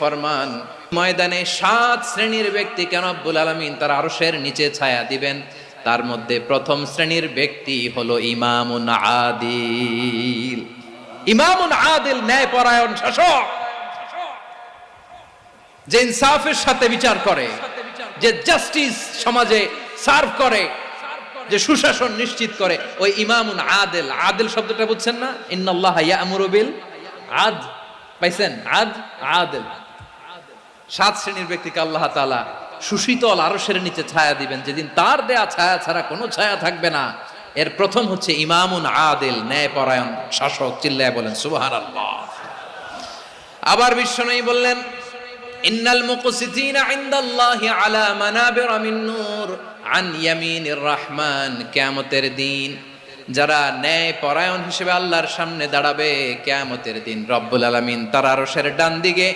ফরমান, ময়দানে 7 শ্রেণীর ব্যক্তিকে রব্বুল আলামিন তার আরশের নিচে ছায়া দিবেন। তার মধ্যে প্রথম শ্রেণীর ব্যক্তি হলো ইমামুন আদিল। ইমামুন আদিল, ন্যায়পরায়ণ শাসক, যে ইনসাফের সাথে বিচার করে, যে জাস্টিস সমাজে সার্ভ করে, যে সুশাসন নিশ্চিত করে, ওই ইমামুন আদিল। আদিল শব্দটা বুঝছেন না? ইন্নাল্লাহা ইয়া'মুরু বিল আদল। পাইছেন? আদিল। 7 শ্রেণীর ব্যক্তিকে আল্লাহ তাআলা সুশীতল আরশের নিচে ছায়া দিবেন, যেদিন তার দেয়া ছায়া ছাড়া কোনো ছায়া থাকবে না। এর প্রথম হচ্ছে ইমামুন আদিল, ন্যায়পরায়ণ শাসক। চিল্লায় বলেন সুবহানাল্লাহ। আবার বিশ্বনবী বললেন, ইন্নাল মুকসিতিনা ইনদাল্লাহি আলা মানাবিরা মিন নূর আন ইয়ামিনির রহমান। কিয়ামতের দিন যারা ন্যায়পরায়ণ হিসেবে আল্লাহর সামনে দাঁড়াবে, কিয়ামতের দিন রব্বুল আলামিন তার আরশের ডান দিকে